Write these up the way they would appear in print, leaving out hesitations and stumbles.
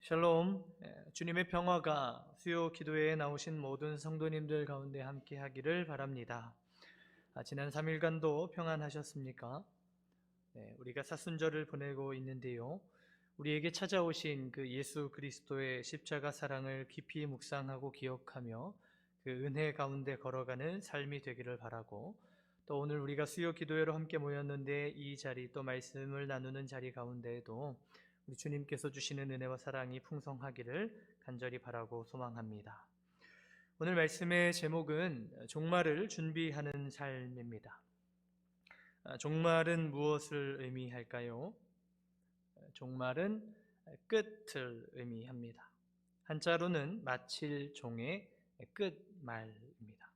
샬롬, 주님의 평화가 수요 기도회에 나오신 모든 성도님들 가운데 함께 하기를 바랍니다. 지난 3일간도 평안하셨습니까? 우리가 사순절을 보내고 있는데요. 우리에게 찾아오신 그 예수 그리스도의 십자가 사랑을 깊이 묵상하고 기억하며 그 은혜 가운데 걸어가는 삶이 되기를 바라고, 또 오늘 우리가 수요 기도회로 함께 모였는데 이 자리, 또 말씀을 나누는 자리 가운데에도 우리 주님께서 주시는 은혜와 사랑이 풍성하기를 간절히 바라고 소망합니다. 오늘 말씀의 제목은 종말을 준비하는 삶입니다. 종말은 무엇을 의미할까요? 종말은 끝을 의미합니다. 한자로는 마칠 종의 끝말입니다.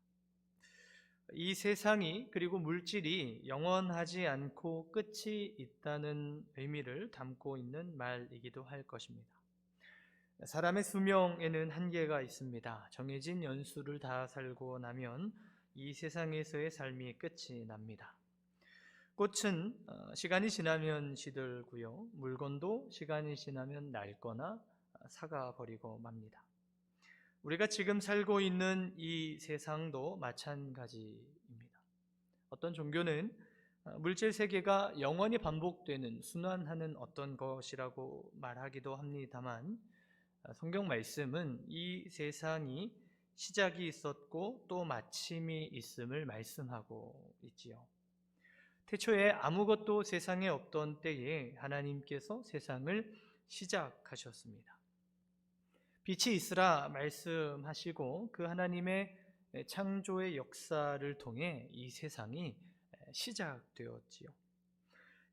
이 세상이, 그리고 물질이 영원하지 않고 끝이 있다는 의미를 담고 있는 말이기도 할 것입니다. 사람의 수명에는 한계가 있습니다. 정해진 연수를 다 살고 나면 이 세상에서의 삶이 끝이 납니다. 꽃은 시간이 지나면 시들고요, 물건도 시간이 지나면 낡거나 삭아버리고 맙니다. 우리가 지금 살고 있는 이 세상도 마찬가지입니다. 어떤 종교는 물질 세계가 영원히 반복되는, 순환하는 어떤 것이라고 말하기도 합니다만, 성경 말씀은 이 세상이 시작이 있었고 또 마침이 있음을 말씀하고 있지요. 태초에 아무것도 세상에 없던 때에 하나님께서 세상을 시작하셨습니다. 빛이 있으라 말씀하시고 그 하나님의 창조의 역사를 통해 이 세상이 시작되었지요.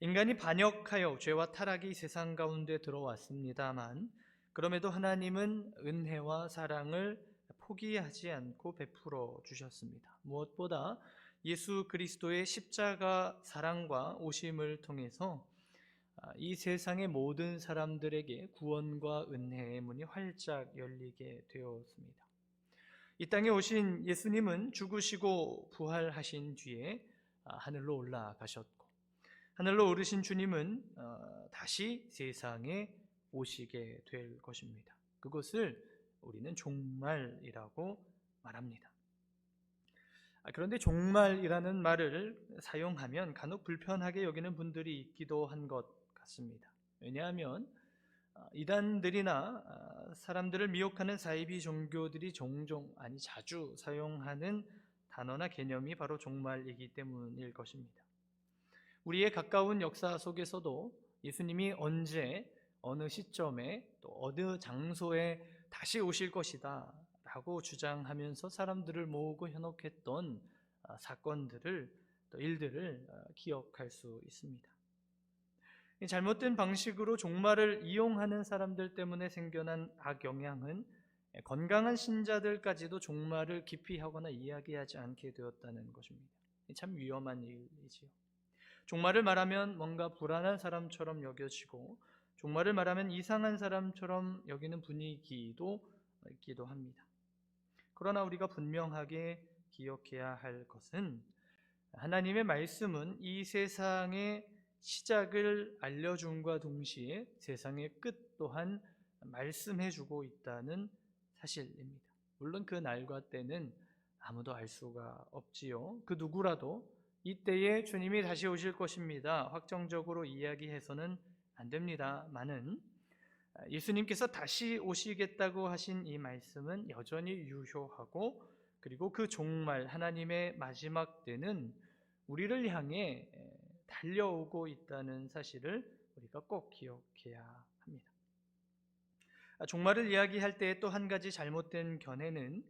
인간이 반역하여 죄와 타락이 세상 가운데 들어왔습니다만, 그럼에도 하나님은 은혜와 사랑을 포기하지 않고 베풀어 주셨습니다. 무엇보다 예수 그리스도의 십자가 사랑과 오심을 통해서 이 세상의 모든 사람들에게 구원과 은혜의 문이 활짝 열리게 되었습니다. 이 땅에 오신 예수님은 죽으시고 부활하신 뒤에 하늘로 올라가셨고, 하늘로 오르신 주님은 다시 세상에 오시게 될 것입니다. 그것을 우리는 종말이라고 말합니다. 그런데 종말이라는 말을 사용하면 간혹 불편하게 여기는 분들이 있기도 한 것 같습니다. 왜냐하면 이단들이나 사람들을 미혹하는 사이비 종교들이 종종, 아니 자주 사용하는 단어나 개념이 바로 종말이기 때문일 것입니다. 우리의 가까운 역사 속에서도 예수님이 언제, 어느 시점에, 또 어느 장소에 다시 오실 것이다 라고 주장하면서 사람들을 모으고 현혹했던 사건들을, 또 일들을 기억할 수 있습니다. 잘못된 방식으로 종말을 이용하는 사람들 때문에 생겨난 악영향은 건강한 신자들까지도 종말을 기피하거나 이야기하지 않게 되었다는 것입니다. 참 위험한 일이지요. 종말을 말하면 뭔가 불안한 사람처럼 여겨지고, 종말을 말하면 이상한 사람처럼 여기는 분위기도 있기도 합니다. 그러나 우리가 분명하게 기억해야 할 것은, 하나님의 말씀은 이 세상의 시작을 알려줌과 동시에 세상의 끝 또한 말씀해주고 있다는 사실입니다. 물론 그 날과 때는 아무도 알 수가 없지요. 그 누구라도 이때에 주님이 다시 오실 것입니다, 확정적으로 이야기해서는 안 됩니다만은, 예수님께서 다시 오시겠다고 하신 이 말씀은 여전히 유효하고, 그리고 그 종말, 하나님의 마지막 때는 우리를 향해 달려오고 있다는 사실을 우리가 꼭 기억해야 합니다. 종말을 이야기할 때 또 한 가지 잘못된 견해는,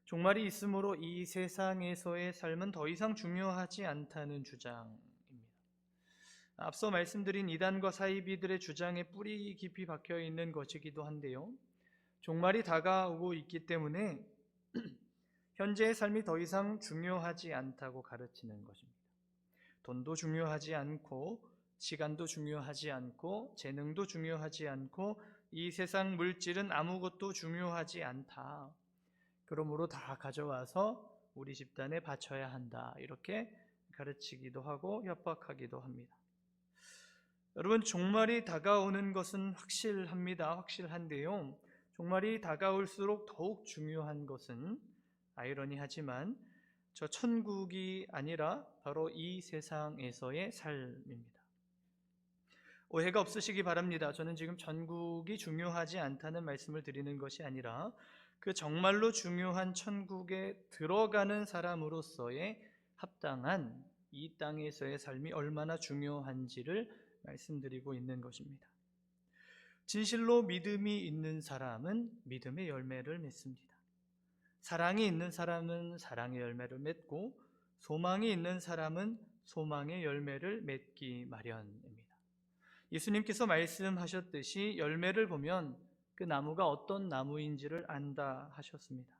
종말이 있으므로 이 세상에서의 삶은 더 이상 중요하지 않다는 주장입니다. 앞서 말씀드린 이단과 사이비들의 주장에 뿌리 깊이 박혀 있는 것이기도 한데요, 종말이 다가오고 있기 때문에 현재의 삶이 더 이상 중요하지 않다고 가르치는 것입니다. 돈도 중요하지 않고, 시간도 중요하지 않고, 재능도 중요하지 않고, 이 세상 물질은 아무것도 중요하지 않다. 그러므로 다 가져와서 우리 집단에 바쳐야 한다, 이렇게 가르치기도 하고 협박하기도 합니다. 여러분, 종말이 다가오는 것은 확실합니다. 확실한데요. 종말이 다가올수록 더욱 중요한 것은 아이러니하지만 저 천국이 아니라 바로 이 세상에서의 삶입니다. 오해가 없으시기 바랍니다. 저는 지금 천국이 중요하지 않다는 말씀을 드리는 것이 아니라 그 정말로 중요한 천국에 들어가는 사람으로서의 합당한 이 땅에서의 삶이 얼마나 중요한지를 말씀드리고 있는 것입니다. 진실로 믿음이 있는 사람은 믿음의 열매를 맺습니다. 사랑이 있는 사람은 사랑의 열매를 맺고 소망이 있는 사람은 소망의 열매를 맺기 마련입니다. 예수님께서 말씀하셨듯이 열매를 보면 그 나무가 어떤 나무인지를 안다 하셨습니다.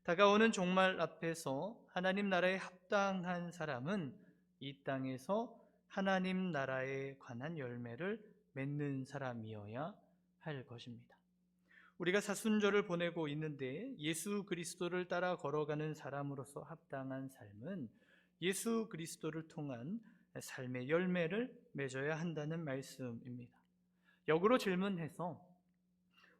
다가오는 종말 앞에서 하나님 나라에 합당한 사람은 이 땅에서 하나님 나라에 관한 열매를 맺는 사람이어야 할 것입니다. 우리가 사순절을 보내고 있는데 예수 그리스도를 따라 걸어가는 사람으로서 합당한 삶은 예수 그리스도를 통한 삶의 열매를 맺어야 한다는 말씀입니다. 역으로 질문해서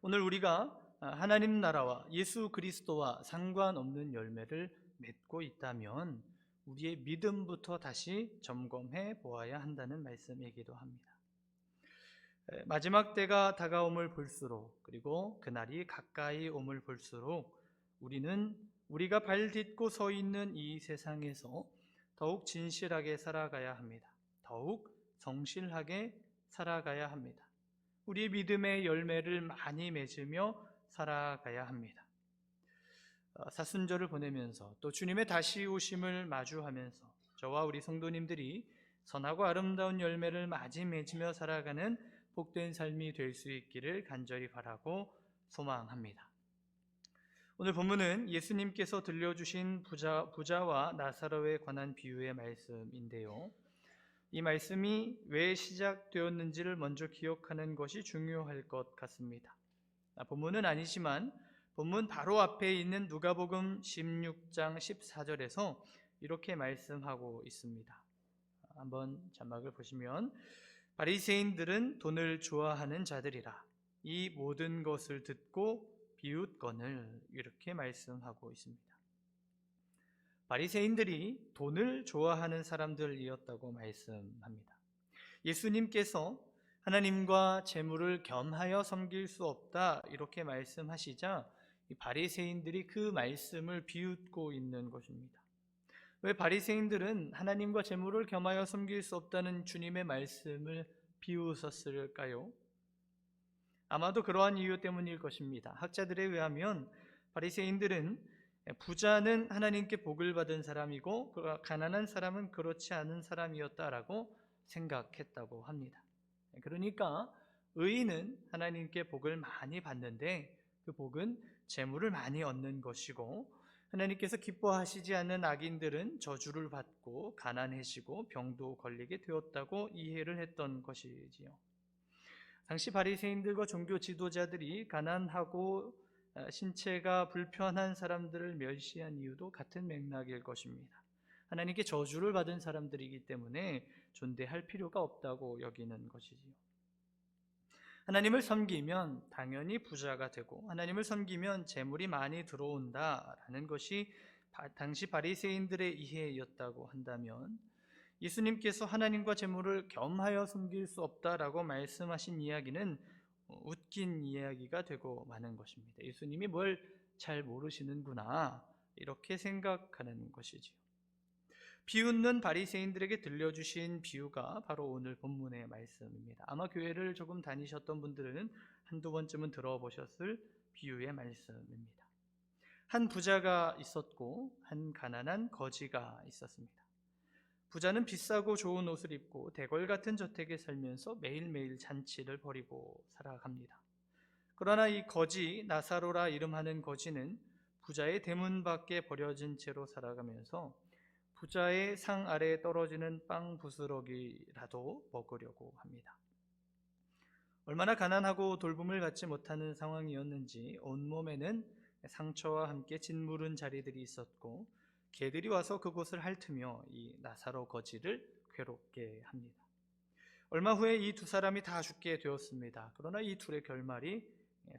오늘 우리가 하나님 나라와 예수 그리스도와 상관없는 열매를 맺고 있다면 우리의 믿음부터 다시 점검해 보아야 한다는 말씀이기도 합니다. 마지막 때가 다가옴을 볼수록 그리고 그날이 가까이 옴을 볼수록 우리는 우리가 발 딛고 서 있는 이 세상에서 더욱 진실하게 살아가야 합니다. 더욱 성실하게 살아가야 합니다. 우리의 믿음의 열매를 많이 맺으며 살아가야 합니다. 사순절을 보내면서 또 주님의 다시 오심을 마주하면서 저와 우리 성도님들이 선하고 아름다운 열매를 많이 맺으며 살아가는 복된 삶이 될 수 있기를 간절히 바라고 소망합니다. 오늘 본문은 예수님께서 들려주신 부자와 나사로에 관한 비유의 말씀인데요. 이 말씀이 왜 시작되었는지를 먼저 기억하는 것이 중요할 것 같습니다. 본문은 아니지만 본문 바로 앞에 있는 누가복음 16장 14절에서 이렇게 말씀하고 있습니다. 한번 자막을 보시면 바리새인들은 돈을 좋아하는 자들이라 이 모든 것을 듣고 비웃거늘 이렇게 말씀하고 있습니다. 바리새인들이 돈을 좋아하는 사람들이었다고 말씀합니다. 예수님께서 하나님과 재물을 겸하여 섬길 수 없다 이렇게 말씀하시자 이 바리새인들이 그 말씀을 비웃고 있는 것입니다. 왜 바리새인들은 하나님과 재물을 겸하여 섬길 수 없다는 주님의 말씀을 비웃었을까요? 아마도 그러한 이유 때문일 것입니다. 학자들에 의하면 바리새인들은 부자는 하나님께 복을 받은 사람이고 가난한 사람은 그렇지 않은 사람이었다라고 생각했다고 합니다. 그러니까 의인은 하나님께 복을 많이 받는데 그 복은 재물을 많이 얻는 것이고 하나님께서 기뻐하시지 않는 악인들은 저주를 받고 가난해지고 병도 걸리게 되었다고 이해를 했던 것이지요. 당시 바리새인들과 종교 지도자들이 가난하고 신체가 불편한 사람들을 멸시한 이유도 같은 맥락일 것입니다. 하나님께 저주를 받은 사람들이기 때문에 존대할 필요가 없다고 여기는 것이지요. 하나님을 섬기면 당연히 부자가 되고 하나님을 섬기면 재물이 많이 들어온다라는 것이 당시 바리새인들의 이해였다고 한다면 예수님께서 하나님과 재물을 겸하여 섬길 수 없다라고 말씀하신 이야기는 웃긴 이야기가 되고 마는 것입니다. 예수님이 뭘 잘 모르시는구나 이렇게 생각하는 것이지요. 비웃는 바리새인들에게 들려주신 비유가 바로 오늘 본문의 말씀입니다. 아마 교회를 조금 다니셨던 분들은 한두 번쯤은 들어보셨을 비유의 말씀입니다. 한 부자가 있었고 한 가난한 거지가 있었습니다. 부자는 비싸고 좋은 옷을 입고 대궐 같은 저택에 살면서 매일매일 잔치를 벌이고 살아갑니다. 그러나 이 거지, 나사로라 이름하는 거지는 부자의 대문 밖에 버려진 채로 살아가면서 부자의 상 아래에 떨어지는 빵 부스러기라도 먹으려고 합니다. 얼마나 가난하고 돌봄을 받지 못하는 상황이었는지 온몸에는 상처와 함께 짓무른 자리들이 있었고 개들이 와서 그곳을 핥으며 이 나사로 거지를 괴롭게 합니다. 얼마 후에 이 두 사람이 다 죽게 되었습니다. 그러나 이 둘의 결말이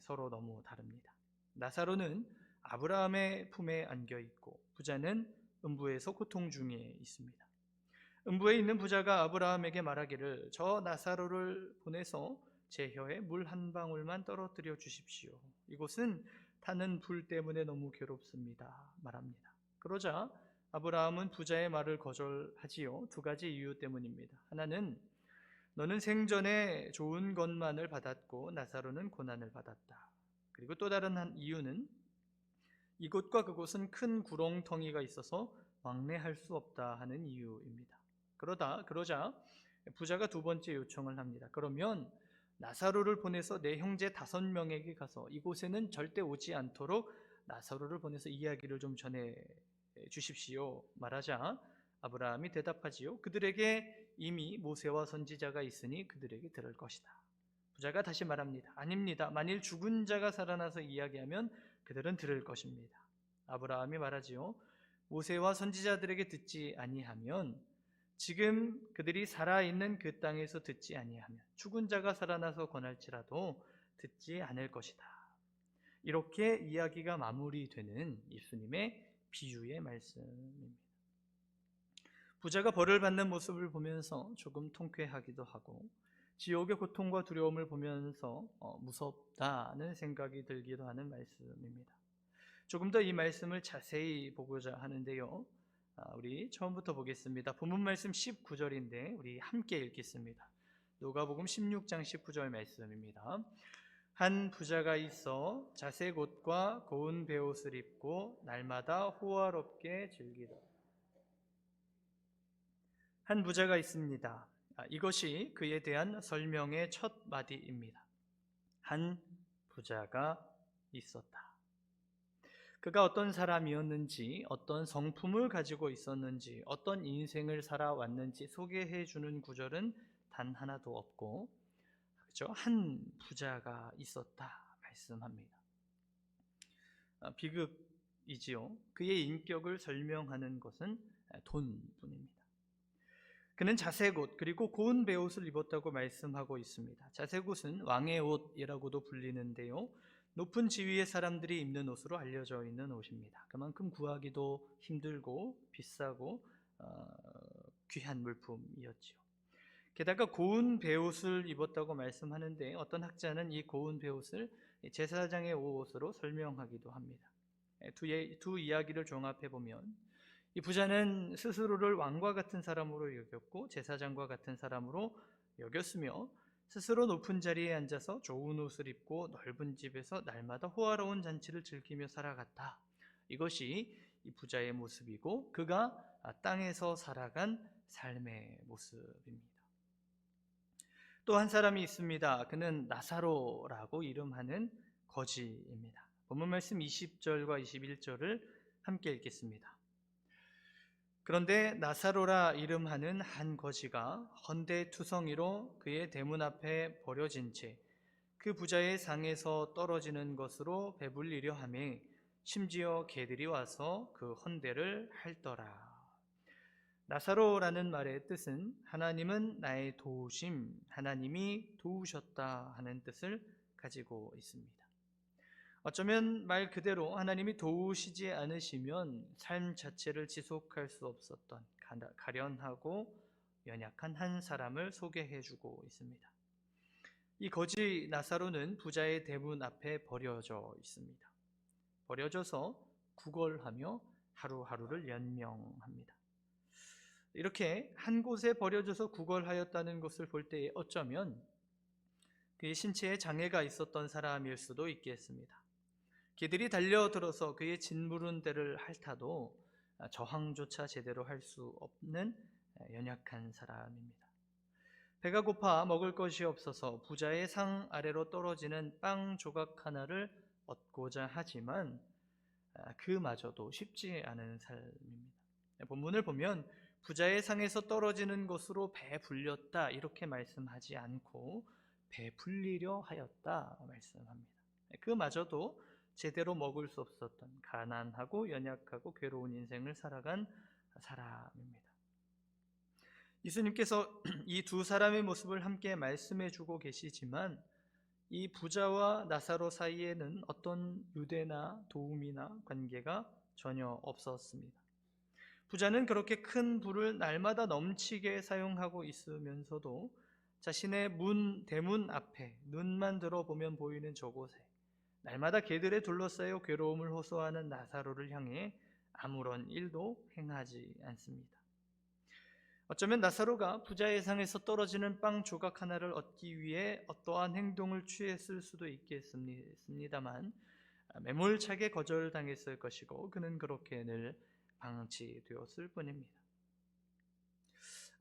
서로 너무 다릅니다. 나사로는 아브라함의 품에 안겨 있고 부자는 음부에서 고통 중에 있습니다. 음부에 있는 부자가 아브라함에게 말하기를 저 나사로를 보내서 제 혀에 물 한 방울만 떨어뜨려 주십시오. 이곳은 타는 불 때문에 너무 괴롭습니다. 말합니다. 그러자 아브라함은 부자의 말을 거절하지요. 두 가지 이유 때문입니다. 하나는 너는 생전에 좋은 것만을 받았고 나사로는 고난을 받았다. 그리고 또 다른 한 이유는 이곳과 그곳은 큰 구렁텅이가 있어서 왕래할 수 없다 하는 이유입니다. 그러자 부자가 두 번째 요청을 합니다. 그러면 나사로를 보내서 내 형제 5명에게 가서 이곳에는 절대 오지 않도록 나사로를 보내서 이야기를 좀 전해 주십시오. 말하자 아브라함이 대답하지요. 그들에게 이미 모세와 선지자가 있으니 그들에게 들을 것이다. 부자가 다시 말합니다. 아닙니다. 만일 죽은 자가 살아나서 이야기하면 그들은 들을 것입니다. 아브라함이 말하지요. 모세와 선지자들에게 듣지 아니하면 지금 그들이 살아있는 그 땅에서 듣지 아니하면 죽은 자가 살아나서 권할지라도 듣지 않을 것이다. 이렇게 이야기가 마무리되는 예수님의 비유의 말씀입니다. 부자가 벌을 받는 모습을 보면서 조금 통쾌하기도 하고 지옥의 고통과 두려움을 보면서 무섭다는 생각이 들기도 하는 말씀입니다. 조금 더 이 말씀을 자세히 보고자 하는데요. 우리 처음부터 보겠습니다. 본문 말씀 19절인데 우리 함께 읽겠습니다. 누가복음 16장 19절 말씀입니다. 한 부자가 있어 자색 옷과 고운 베옷을 입고 날마다 호화롭게 즐기더라. 한 부자가 있습니다. 이것이 그에 대한 설명의 첫 마디입니다. 한 부자가 있었다. 그가 어떤 사람이었는지, 어떤 성품을 가지고 있었는지, 어떤 인생을 살아왔는지 소개해 주는 구절은 단 하나도 없고, 그렇죠? 한 부자가 있었다 말씀합니다. 비극이지요. 그의 인격을 설명하는 것은 돈뿐입니다. 그는 자색 옷 그리고 고운 베옷을 입었다고 말씀하고 있습니다. 자색 옷은 왕의 옷이라고도 불리는데요. 높은 지위의 사람들이 입는 옷으로 알려져 있는 옷입니다. 그만큼 구하기도 힘들고 비싸고 귀한 물품이었지요. 게다가 고운 베옷을 입었다고 말씀하는데 어떤 학자는 이 고운 베옷을 제사장의 옷으로 설명하기도 합니다. 두 이야기를 종합해 보면 이 부자는 스스로를 왕과 같은 사람으로 여겼고 제사장과 같은 사람으로 여겼으며 스스로 높은 자리에 앉아서 좋은 옷을 입고 넓은 집에서 날마다 호화로운 잔치를 즐기며 살아갔다. 이것이 이 부자의 모습이고 그가 땅에서 살아간 삶의 모습입니다. 또 한 사람이 있습니다. 그는 나사로라고 이름하는 거지입니다. 본문 말씀 20절과 21절을 함께 읽겠습니다. 그런데 나사로라 이름하는 한 거지가 헌데투성이로 그의 대문 앞에 버려진 채 그 부자의 상에서 떨어지는 것으로 배불리려 하매 심지어 개들이 와서 그 헌데를 핥더라. 나사로라는 말의 뜻은 하나님은 나의 도우심, 하나님이 도우셨다 하는 뜻을 가지고 있습니다. 어쩌면 말 그대로 하나님이 도우시지 않으시면 삶 자체를 지속할 수 없었던 가련하고 연약한 한 사람을 소개해주고 있습니다. 이 거지 나사로는 부자의 대문 앞에 버려져 있습니다. 버려져서 구걸하며 하루하루를 연명합니다. 이렇게 한 곳에 버려져서 구걸하였다는 것을 볼 때에 어쩌면 그의 신체에 장애가 있었던 사람일 수도 있겠습니다. 개들이 달려들어서 그의 짓무른 데를 핥아도 저항조차 제대로 할 수 없는 연약한 사람입니다. 배가 고파 먹을 것이 없어서 부자의 상 아래로 떨어지는 빵 조각 하나를 얻고자 하지만 그마저도 쉽지 않은 삶입니다. 본문을 보면 부자의 상에서 떨어지는 것으로 배 불렸다 이렇게 말씀하지 않고 배 불리려 하였다 말씀합니다. 그마저도 제대로 먹을 수 없었던 가난하고 연약하고 괴로운 인생을 살아간 사람입니다. 예수님께서 이 두 사람의 모습을 함께 말씀해 주고 계시지만 이 부자와 나사로 사이에는 어떤 유대나 도움이나 관계가 전혀 없었습니다. 부자는 그렇게 큰 부를 날마다 넘치게 사용하고 있으면서도 자신의 대문 앞에 눈만 들어보면 보이는 저곳에 날마다 개들에 둘러싸여 괴로움을 호소하는 나사로를 향해 아무런 일도 행하지 않습니다. 어쩌면 나사로가 부자의 상에서 떨어지는 빵 조각 하나를 얻기 위해 어떠한 행동을 취했을 수도 있겠습니다만 매몰차게 거절당했을 것이고 그는 그렇게 늘 방치되었을 뿐입니다.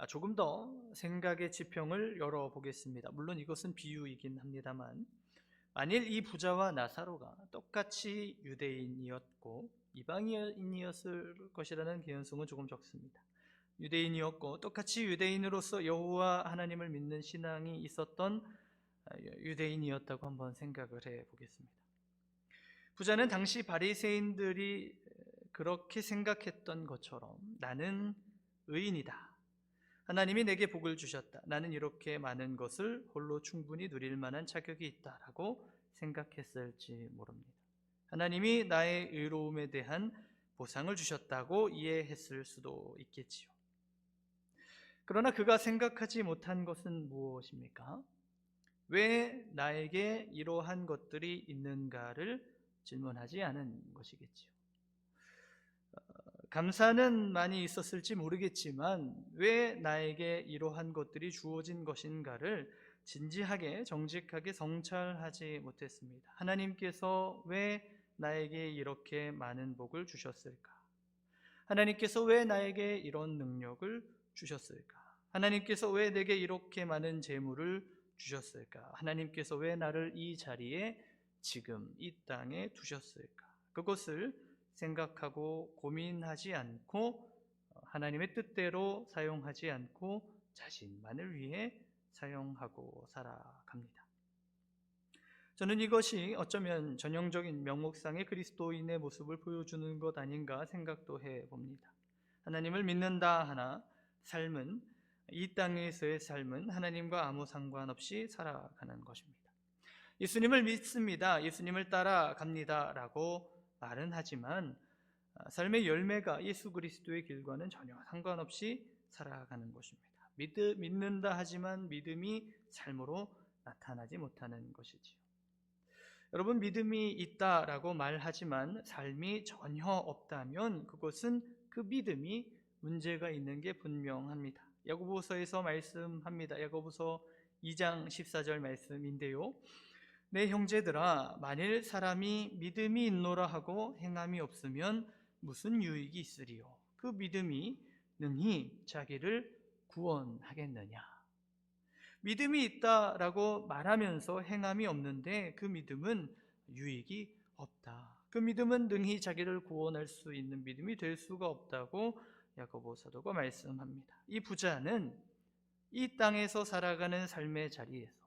조금 더 생각의 지평을 열어보겠습니다. 물론 이것은 비유이긴 합니다만 만일 이 부자와 나사로가 똑같이 유대인이었고 이방인이었을 것이라는 개연성은 조금 적습니다. 유대인이었고 똑같이 유대인으로서 여호와 하나님을 믿는 신앙이 있었던 유대인이었다고 한번 생각을 해보겠습니다. 부자는 당시 바리새인들이 그렇게 생각했던 것처럼 나는 의인이다. 하나님이 내게 복을 주셨다. 나는 이렇게 많은 것을 홀로 충분히 누릴 만한 자격이 있다라고 생각했을지 모릅니다. 하나님이 나의 의로움에 대한 보상을 주셨다고 이해했을 수도 있겠지요. 그러나 그가 생각하지 못한 것은 무엇입니까? 왜 나에게 이러한 것들이 있는가를 질문하지 않은 것이겠지요. 감사는 많이 있었을지 모르겠지만 왜 나에게 이러한 것들이 주어진 것인가를 진지하게 정직하게 성찰하지 못했습니다. 하나님께서 왜 나에게 이렇게 많은 복을 주셨을까? 하나님께서 왜 나에게 이런 능력을 주셨을까? 하나님께서 왜 내게 이렇게 많은 재물을 주셨을까? 하나님께서 왜 나를 이 자리에 지금 이 땅에 두셨을까? 그것을 생각하고 고민하지 않고 하나님의 뜻대로 사용하지 않고 자신만을 위해 사용하고 살아갑니다. 저는 이것이 어쩌면 전형적인 명목상의 그리스도인의 모습을 보여주는 것 아닌가 생각도 해봅니다. 하나님을 믿는다 하나 삶은 이 땅에서의 삶은 하나님과 아무 상관없이 살아가는 것입니다. 예수님을 믿습니다. 예수님을 따라갑니다 라고 말은 하지만 삶의 열매가 예수 그리스도의 길과는 전혀 상관없이 살아가는 것입니다. 믿는다 하지만 믿음이 삶으로 나타나지 못하는 것이지요. 여러분, 믿음이 있다라고 말하지만 삶이 전혀 없다면 그것은 그 믿음이 문제가 있는 게 분명합니다. 야고보서에서 말씀합니다. 야고보서 2장 14절 말씀인데요. 내 형제들아, 만일 사람이 믿음이 있노라 하고 행함이 없으면 무슨 유익이 있으리요? 그 믿음이 능히 자기를 구원하겠느냐? 믿음이 있다라고 말하면서 행함이 없는데 그 믿음은 유익이 없다. 그 믿음은 능히 자기를 구원할 수 있는 믿음이 될 수가 없다고 야고보 사도가 말씀합니다. 이 부자는 이 땅에서 살아가는 삶의 자리에서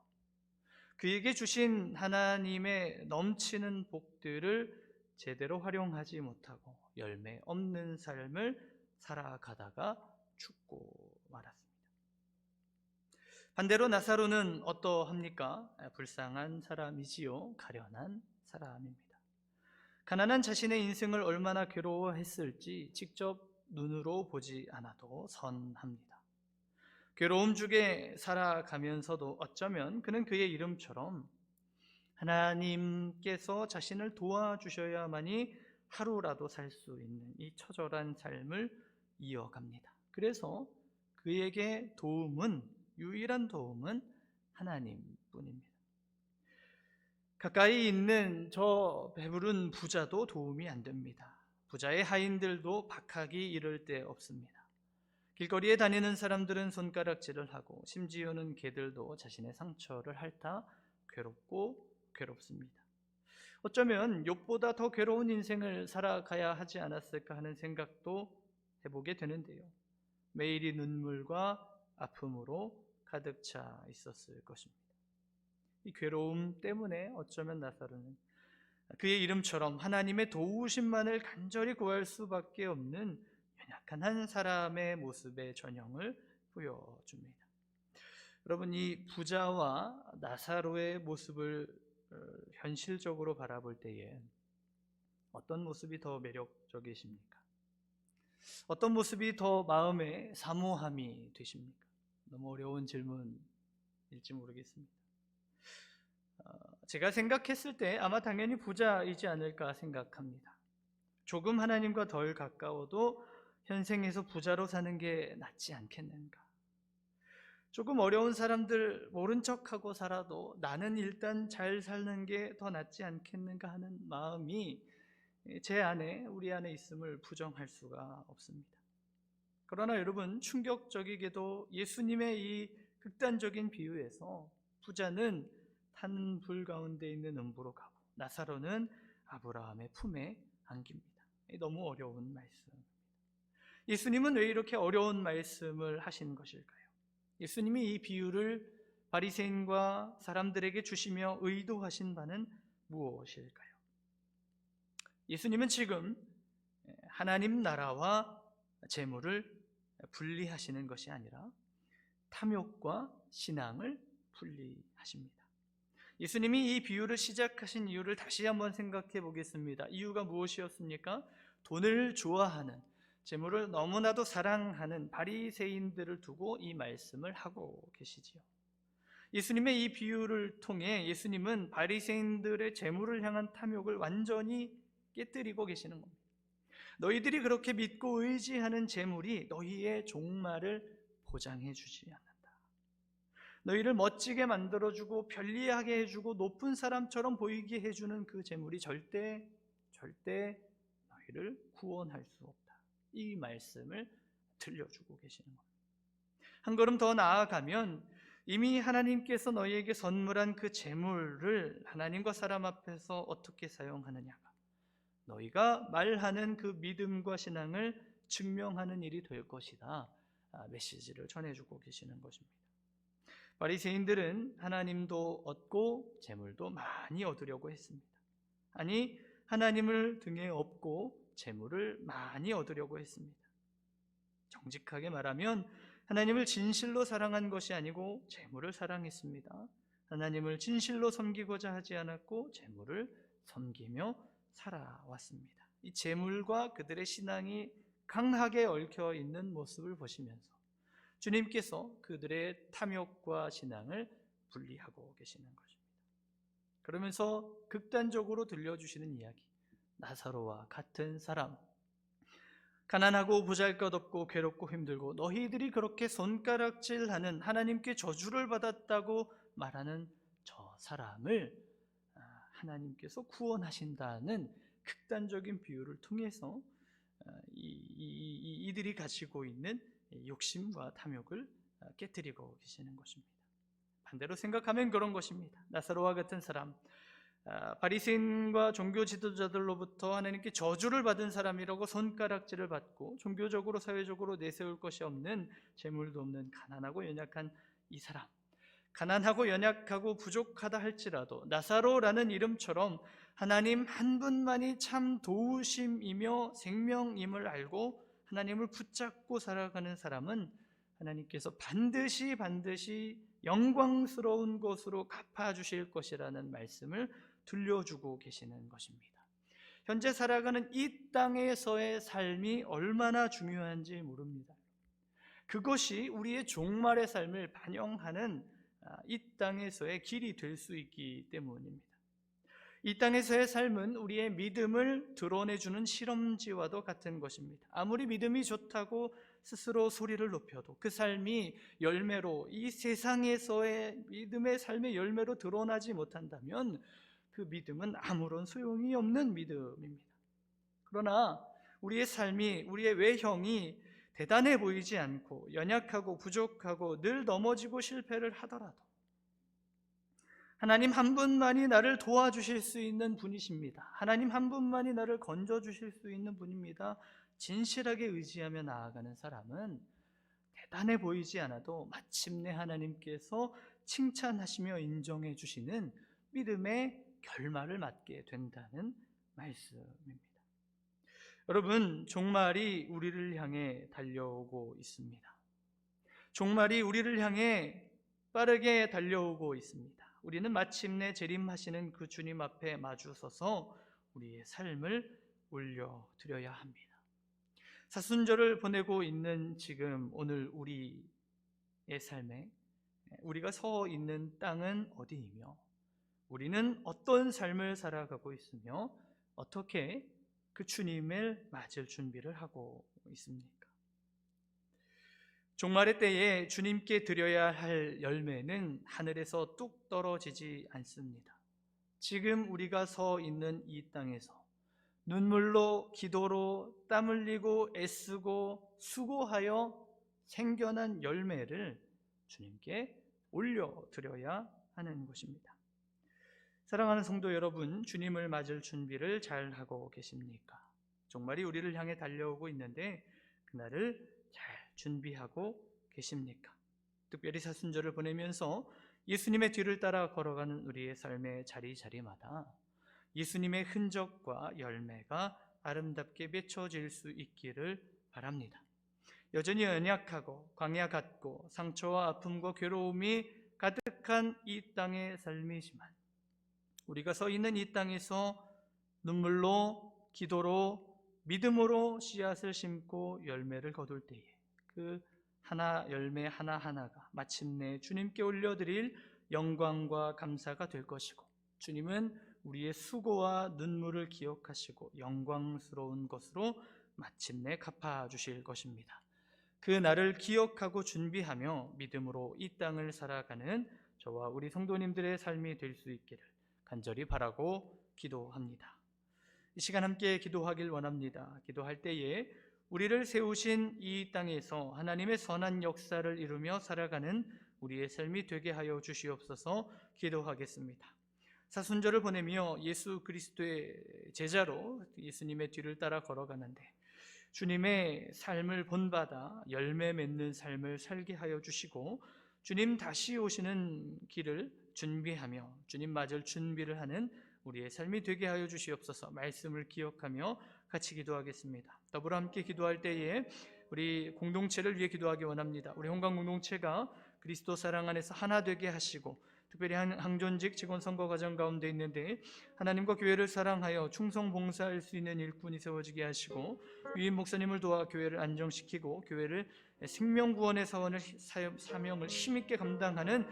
그에게 주신 하나님의 넘치는 복들을 제대로 활용하지 못하고 열매 없는 삶을 살아가다가 죽고 말았습니다. 반대로 나사로는 어떠합니까? 불쌍한 사람이지요. 가련한 사람입니다. 가난한 자신의 인생을 얼마나 괴로워했을지 직접 눈으로 보지 않아도 선합니다. 괴로움 중에 살아가면서도 어쩌면 그는 그의 이름처럼 하나님께서 자신을 도와주셔야만이 하루라도 살 수 있는 이 처절한 삶을 이어갑니다. 그래서 그에게 유일한 도움은 하나님뿐입니다. 가까이 있는 저 배부른 부자도 도움이 안 됩니다. 부자의 하인들도 박하기 이를 데 없습니다. 길거리에 다니는 사람들은 손가락질을 하고 심지어는 개들도 자신의 상처를 핥아 괴롭고 괴롭습니다. 어쩌면 욥보다 더 괴로운 인생을 살아가야 하지 않았을까 하는 생각도 해보게 되는데요. 매일이 눈물과 아픔으로 가득 차 있었을 것입니다. 이 괴로움 때문에 어쩌면 나사로는 그의 이름처럼 하나님의 도우심만을 간절히 구할 수밖에 없는 연약한 한 사람의 모습의 전형을 보여줍니다. 여러분, 이 부자와 나사로의 모습을 현실적으로 바라볼 때에 어떤 모습이 더 매력적이십니까? 어떤 모습이 더 마음에 사모함이 되십니까? 너무 어려운 질문일지 모르겠습니다. 제가 생각했을 때 아마 당연히 부자이지 않을까 생각합니다. 조금 하나님과 덜 가까워도 현생에서 부자로 사는 게 낫지 않겠는가? 조금 어려운 사람들 모른 척하고 살아도 나는 일단 잘 사는 게 더 낫지 않겠는가 하는 마음이 제 안에, 우리 안에 있음을 부정할 수가 없습니다. 그러나 여러분, 충격적이게도 예수님의 이 극단적인 비유에서 부자는 탄 불 가운데 있는 음부로 가고 나사로는 아브라함의 품에 안깁니다. 너무 어려운 말씀. 예수님은 왜 이렇게 어려운 말씀을 하신 것일까요? 예수님이 이 비유를 바리새인과 사람들에게 주시며 의도하신 바는 무엇일까요? 예수님은 지금 하나님 나라와 재물을 분리하시는 것이 아니라 탐욕과 신앙을 분리하십니다. 예수님이 이 비유를 시작하신 이유를 다시 한번 생각해 보겠습니다. 이유가 무엇이었습니까? 돈을 좋아하는, 재물을 너무나도 사랑하는 바리새인들을 두고 이 말씀을 하고 계시지요. 예수님의 이 비유를 통해 예수님은 바리새인들의 재물을 향한 탐욕을 완전히 깨뜨리고 계시는 겁니다. 너희들이 그렇게 믿고 의지하는 재물이 너희의 종말을 보장해 주지 않는다. 너희를 멋지게 만들어주고 편리하게 해주고 높은 사람처럼 보이게 해주는 그 재물이 절대 너희를 구원할 수 없다. 이 말씀을 들려주고 계시는 겁니다. 한 걸음 더 나아가면 이미 하나님께서 너희에게 선물한 그 재물을 하나님과 사람 앞에서 어떻게 사용하느냐가 너희가 말하는 그 믿음과 신앙을 증명하는 일이 될 것이다. 메시지를 전해주고 계시는 것입니다. 바리새인들은 하나님도 얻고 재물도 많이 얻으려고 했습니다. 아니, 하나님을 등에 업고 재물을 많이 얻으려고 했습니다. 정직하게 말하면 하나님을 진실로 사랑한 것이 아니고 재물을 사랑했습니다. 하나님을 진실로 섬기고자 하지 않았고 재물을 섬기며 살아왔습니다. 이 재물과 그들의 신앙이 강하게 얽혀 있는 모습을 보시면서 주님께서 그들의 탐욕과 신앙을 분리하고 계시는 것입니다. 그러면서 극단적으로 들려주시는 이야기, 나사로와 같은 사람, 가난하고 보잘것없고 괴롭고 힘들고 너희들이 그렇게 손가락질하는 하나님께 저주를 받았다고 말하는 저 사람을 하나님께서 구원하신다는 극단적인 비유를 통해서 이들이 가지고 있는 욕심과 탐욕을 깨뜨리고 계시는 것입니다. 반대로 생각하면 그런 것입니다. 나사로와 같은 사람, 바리새인과 종교 지도자들로부터 하나님께 저주를 받은 사람이라고 손가락질을 받고 종교적으로 사회적으로 내세울 것이 없는, 재물도 없는 가난하고 연약한 이 사람, 가난하고 연약하고 부족하다 할지라도 나사로라는 이름처럼 하나님 한 분만이 참 도우심이며 생명임을 알고 하나님을 붙잡고 살아가는 사람은 하나님께서 반드시 영광스러운 것으로 갚아주실 것이라는 말씀을 들려주고 계시는 것입니다. 현재 살아가는 이 땅에서의 삶이 얼마나 중요한지 모릅니다. 그것이 우리의 종말의 삶을 반영하는 이 땅에서의 길이 될 수 있기 때문입니다. 이 땅에서의 삶은 우리의 믿음을 드러내주는 실험지와도 같은 것입니다. 아무리 믿음이 좋다고 스스로 소리를 높여도 그 삶이 열매로, 이 세상에서의 믿음의 삶의 열매로 드러나지 못한다면 그 믿음은 아무런 소용이 없는 믿음입니다. 그러나 우리의 삶이, 우리의 외형이 대단해 보이지 않고 연약하고 부족하고 늘 넘어지고 실패를 하더라도 하나님 한 분만이 나를 도와주실 수 있는 분이십니다. 하나님 한 분만이 나를 건져주실 수 있는 분입니다. 진실하게 의지하며 나아가는 사람은 대단해 보이지 않아도 마침내 하나님께서 칭찬하시며 인정해 주시는 믿음의 결말을 맞게 된다는 말씀입니다. 여러분, 종말이 우리를 향해 달려오고 있습니다. 종말이 우리를 향해 빠르게 달려오고 있습니다. 우리는 마침내 재림하시는 그 주님 앞에 마주서서 우리의 삶을 올려드려야 합니다. 사순절을 보내고 있는 지금 오늘 우리의 삶에 우리가 서 있는 땅은 어디이며 우리는 어떤 삶을 살아가고 있으며 어떻게 그 주님을 맞을 준비를 하고 있습니까? 종말의 때에 주님께 드려야 할 열매는 하늘에서 뚝 떨어지지 않습니다. 지금 우리가 서 있는 이 땅에서 눈물로, 기도로, 땀 흘리고 애쓰고 수고하여 생겨난 열매를 주님께 올려드려야 하는 것입니다. 사랑하는 성도 여러분, 주님을 맞을 준비를 잘 하고 계십니까? 종말이 우리를 향해 달려오고 있는데 그날을 잘 준비하고 계십니까? 특별히 사순절을 보내면서 예수님의 뒤를 따라 걸어가는 우리의 삶의 자리자리마다 예수님의 흔적과 열매가 아름답게 맺혀질 수 있기를 바랍니다. 여전히 연약하고 광야 같고 상처와 아픔과 괴로움이 가득한 이 땅의 삶이지만 우리가 서 있는 이 땅에서 눈물로, 기도로, 믿음으로 씨앗을 심고 열매를 거둘 때에 그 열매 하나하나가 마침내 주님께 올려드릴 영광과 감사가 될 것이고 주님은 우리의 수고와 눈물을 기억하시고 영광스러운 것으로 마침내 갚아주실 것입니다. 그 날을 기억하고 준비하며 믿음으로 이 땅을 살아가는 저와 우리 성도님들의 삶이 될 수 있기를 간절히 바라고 기도합니다. 이 시간 함께 기도하길 원합니다. 기도할 때에 우리를 세우신 이 땅에서 하나님의 선한 역사를 이루며 살아가는 우리의 삶이 되게 하여 주시옵소서. 기도하겠습니다. 사순절을 보내며 예수 그리스도의 제자로 예수님의 뒤를 따라 걸어가는데 주님의 삶을 본받아 열매 맺는 삶을 살게 하여 주시고 주님 다시 오시는 길을 준비하며 주님 맞을 준비를 하는 우리의 삶이 되게 하여 주시옵소서. 말씀을 기억하며 같이 기도하겠습니다. 더불어 함께 기도할 때에 우리 공동체를 위해 기도하기 원합니다. 우리 홍강 공동체가 그리스도 사랑 안에서 하나 되게 하시고 특별히 항존직 직원 선거 과정 가운데 있는데 하나님과 교회를 사랑하여 충성 봉사할 수 있는 일꾼이 세워지게 하시고 위임 목사님을 도와 교회를 안정시키고 교회를 생명구원의 사명을 힘있게 감당하는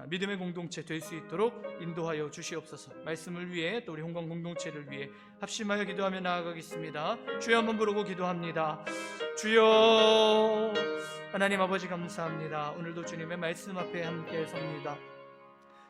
믿음의 공동체 될 수 있도록 인도하여 주시옵소서. 말씀을 위해 또 우리 홍강 공동체를 위해 합심하여 기도하며 나아가겠습니다. 주여 한번 부르고 기도합니다. 주여 하나님 아버지 감사합니다. 오늘도 주님의 말씀 앞에 함께 섭니다.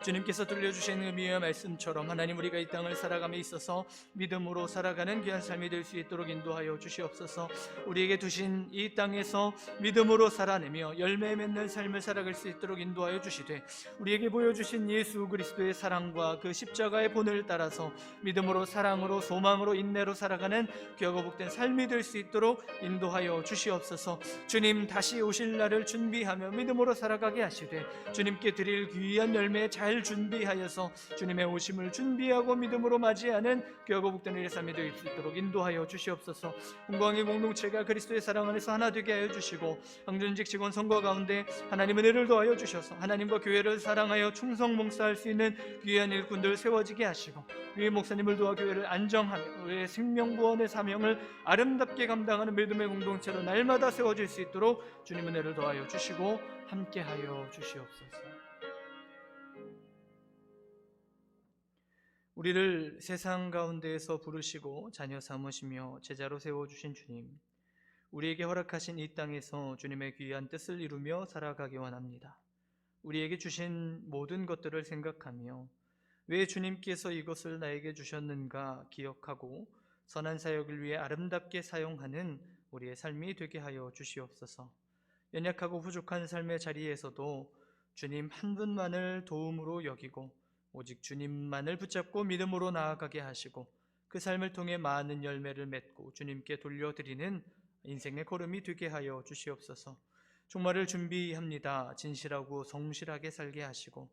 주님께서 들려주신 의미의 말씀처럼 하나님 우리가 이 땅을 살아감에 있어서 믿음으로 살아가는 귀한 삶이 될 수 있도록 인도하여 주시옵소서. 우리에게 두신 이 땅에서 믿음으로 살아내며 열매 맺는 삶을 살아갈 수 있도록 인도하여 주시되 우리에게 보여주신 예수 그리스도의 사랑과 그 십자가의 본을 따라서 믿음으로 사랑으로 소망으로 인내로 살아가는 귀하고 복된 삶이 될 수 있도록 인도하여 주시옵소서. 주님 다시 오실 날을 준비하며 믿음으로 살아가게 하시되 주님께 드릴 귀한 열매 잘 준비하여서 주님의 오심을 준비하고 믿음으로 맞이하는 귀하고 복된 우리의 삶이 될 수 있도록 인도하여 주시옵소서. 홍광의 공동체가 그리스도의 사랑 안에서 하나 되게 하여 주시고 항존직 직원 선거 가운데 하나님 은혜를 더하여 주셔서 하나님과 교회를 사랑하여 충성 봉사할 수 있는 귀한 일꾼들 세워지게 하시고 위에 목사님을 도와 교회를 안정하며 우리의 생명구원의 사명을 아름답게 감당하는 믿음의 공동체로 날마다 세워질 수 있도록 주님 은혜를 더하여 주시고 함께하여 주시옵소서. 우리를 세상 가운데에서 부르시고 자녀 삼으시며 제자로 세워주신 주님, 우리에게 허락하신 이 땅에서 주님의 귀한 뜻을 이루며 살아가기 원합니다. 우리에게 주신 모든 것들을 생각하며 왜 주님께서 이것을 나에게 주셨는가 기억하고 선한 사역을 위해 아름답게 사용하는 우리의 삶이 되게 하여 주시옵소서. 연약하고 부족한 삶의 자리에서도 주님 한 분만을 도움으로 여기고 오직 주님만을 붙잡고 믿음으로 나아가게 하시고 그 삶을 통해 많은 열매를 맺고 주님께 돌려드리는 인생의 걸음이 되게 하여 주시옵소서. 종말을 준비합니다. 진실하고 성실하게 살게 하시고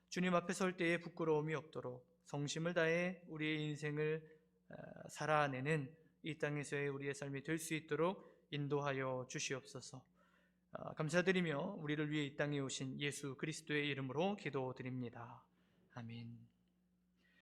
주님 앞에 설 때에 부끄러움이 없도록 성심을 다해 우리의 인생을 살아내는 이 땅에서의 우리의 삶이 될 수 있도록 인도하여 주시옵소서. 감사드리며 우리를 위해 이 땅에 오신 예수 그리스도의 이름으로 기도드립니다. 아멘.